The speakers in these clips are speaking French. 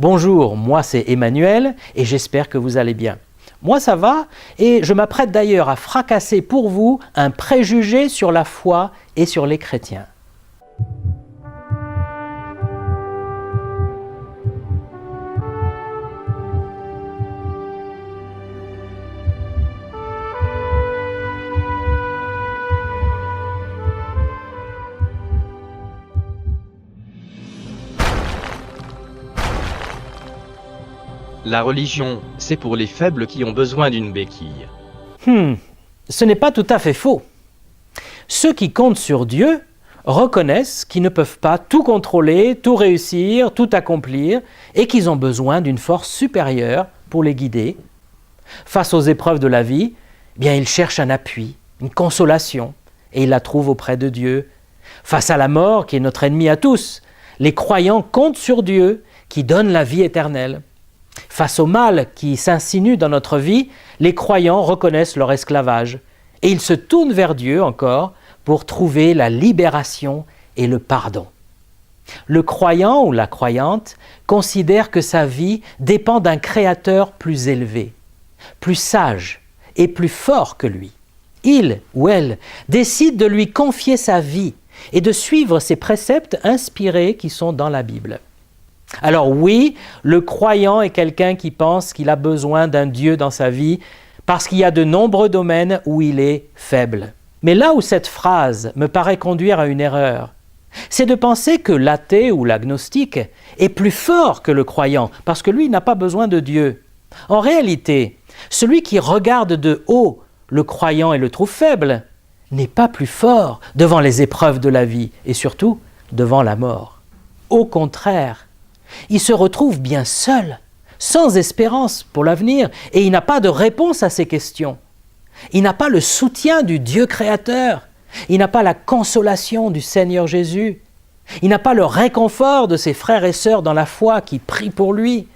Bonjour, moi c'est Emmanuel et j'espère que vous allez bien. Moi ça va et je m'apprête d'ailleurs à fracasser pour vous un préjugé sur la foi et sur les chrétiens. La religion, c'est pour les faibles qui ont besoin d'une béquille. Ce n'est pas tout à fait faux. Ceux qui comptent sur Dieu reconnaissent qu'ils ne peuvent pas tout contrôler, tout réussir, tout accomplir et qu'ils ont besoin d'une force supérieure pour les guider. Face aux épreuves de la vie, ils cherchent un appui, une consolation et ils la trouvent auprès de Dieu. Face à la mort, qui est notre ennemi à tous, les croyants comptent sur Dieu qui donne la vie éternelle. Face au mal qui s'insinue dans notre vie, les croyants reconnaissent leur esclavage et ils se tournent vers Dieu encore pour trouver la libération et le pardon. Le croyant ou la croyante considère que sa vie dépend d'un créateur plus élevé, plus sage et plus fort que lui. Il ou elle décide de lui confier sa vie et de suivre ses préceptes inspirés qui sont dans la Bible. Alors oui, le croyant est quelqu'un qui pense qu'il a besoin d'un Dieu dans sa vie parce qu'il y a de nombreux domaines où il est faible. Mais là où cette phrase me paraît conduire à une erreur, c'est de penser que l'athée ou l'agnostique est plus fort que le croyant parce que lui n'a pas besoin de Dieu. En réalité, celui qui regarde de haut le croyant et le trouve faible n'est pas plus fort devant les épreuves de la vie et surtout devant la mort. Au contraire, il se retrouve bien seul, sans espérance pour l'avenir, et il n'a pas de réponse à ces questions. Il n'a pas le soutien du Dieu créateur, il n'a pas la consolation du Seigneur Jésus, il n'a pas le réconfort de ses frères et sœurs dans la foi qui prient pour lui,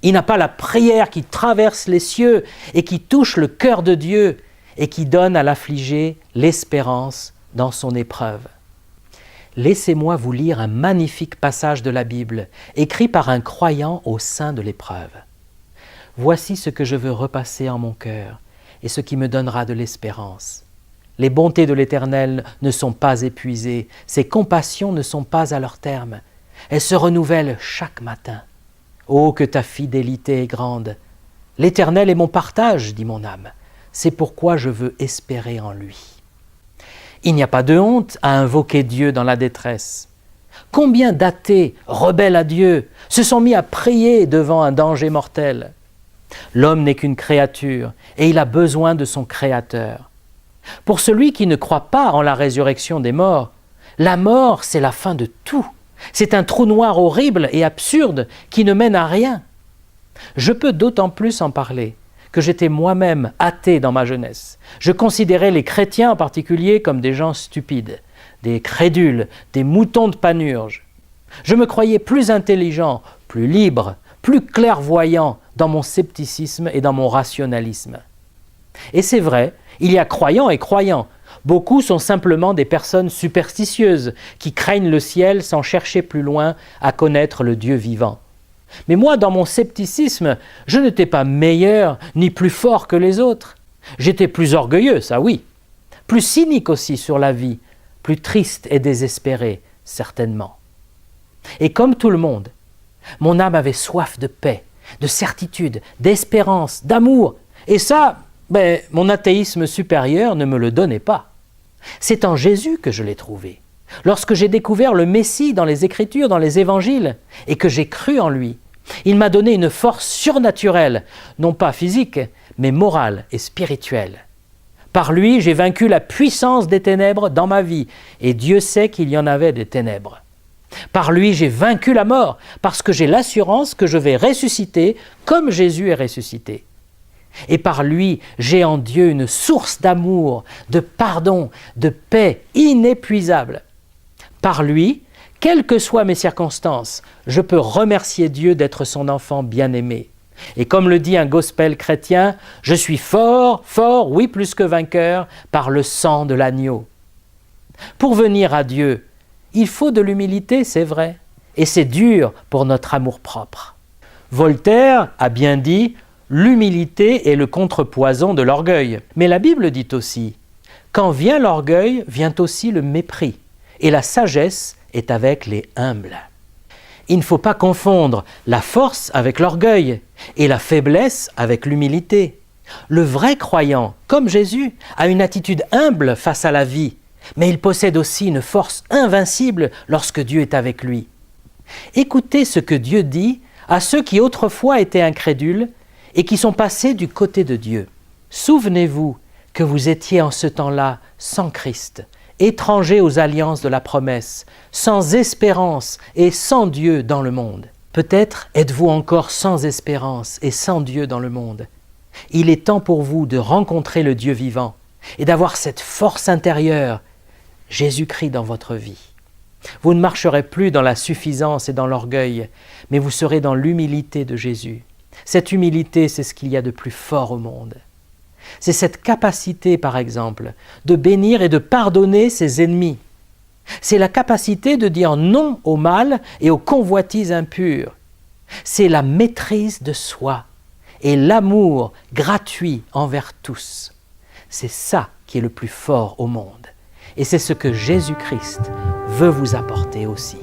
il n'a pas la prière qui traverse les cieux et qui touche le cœur de Dieu et qui donne à l'affligé l'espérance dans son épreuve. Laissez-moi vous lire un magnifique passage de la Bible, écrit par un croyant au sein de l'épreuve. Voici ce que je veux repasser en mon cœur et ce qui me donnera de l'espérance. Les bontés de l'Éternel ne sont pas épuisées, ses compassions ne sont pas à leur terme. Elles se renouvellent chaque matin. Oh, que ta fidélité est grande! L'Éternel est mon partage, dit mon âme. C'est pourquoi je veux espérer en lui. Il n'y a pas de honte à invoquer Dieu dans la détresse. Combien d'athées, rebelles à Dieu, se sont mis à prier devant un danger mortel? L'homme n'est qu'une créature et il a besoin de son Créateur. Pour celui qui ne croit pas en la résurrection des morts, la mort, c'est la fin de tout. C'est un trou noir horrible et absurde qui ne mène à rien. Je peux d'autant plus en parler que j'étais moi-même athée dans ma jeunesse. Je considérais les chrétiens en particulier comme des gens stupides, des crédules, des moutons de Panurge. Je me croyais plus intelligent, plus libre, plus clairvoyant dans mon scepticisme et dans mon rationalisme. Et c'est vrai, il y a croyants et croyants. Beaucoup sont simplement des personnes superstitieuses qui craignent le ciel sans chercher plus loin à connaître le Dieu vivant. Mais moi, dans mon scepticisme, je n'étais pas meilleur ni plus fort que les autres. J'étais plus orgueilleux, ça oui. Plus cynique aussi sur la vie, plus triste et désespéré, certainement. Et comme tout le monde, mon âme avait soif de paix, de certitude, d'espérance, d'amour. Et ça, mon athéisme supérieur ne me le donnait pas. C'est en Jésus que je l'ai trouvé. Lorsque j'ai découvert le Messie dans les Écritures, dans les Évangiles, et que j'ai cru en lui, il m'a donné une force surnaturelle, non pas physique, mais morale et spirituelle. Par lui, j'ai vaincu la puissance des ténèbres dans ma vie, et Dieu sait qu'il y en avait des ténèbres. Par lui, j'ai vaincu la mort, parce que j'ai l'assurance que je vais ressusciter comme Jésus est ressuscité. Et par lui, j'ai en Dieu une source d'amour, de pardon, de paix inépuisable. Par lui, quelles que soient mes circonstances, je peux remercier Dieu d'être son enfant bien-aimé. Et comme le dit un gospel chrétien, je suis fort, fort, oui plus que vainqueur, par le sang de l'agneau. Pour venir à Dieu, il faut de l'humilité, c'est vrai, et c'est dur pour notre amour-propre. Voltaire a bien dit « L'humilité est le contrepoison de l'orgueil ». Mais la Bible dit aussi « Quand vient l'orgueil, vient aussi le mépris, et la sagesse est avec les humbles ». Il ne faut pas confondre la force avec l'orgueil et la faiblesse avec l'humilité. Le vrai croyant, comme Jésus, a une attitude humble face à la vie, mais il possède aussi une force invincible lorsque Dieu est avec lui. Écoutez ce que Dieu dit à ceux qui autrefois étaient incrédules et qui sont passés du côté de Dieu. Souvenez-vous que vous étiez en ce temps-là sans Christ, étrangers aux alliances de la promesse, sans espérance et sans Dieu dans le monde. Peut-être êtes-vous encore sans espérance et sans Dieu dans le monde. Il est temps pour vous de rencontrer le Dieu vivant et d'avoir cette force intérieure, Jésus-Christ dans votre vie. Vous ne marcherez plus dans la suffisance et dans l'orgueil, mais vous serez dans l'humilité de Jésus. Cette humilité, c'est ce qu'il y a de plus fort au monde. C'est cette capacité, par exemple, de bénir et de pardonner ses ennemis. C'est la capacité de dire non au mal et aux convoitises impures. C'est la maîtrise de soi et l'amour gratuit envers tous. C'est ça qui est le plus fort au monde. Et c'est ce que Jésus-Christ veut vous apporter aussi.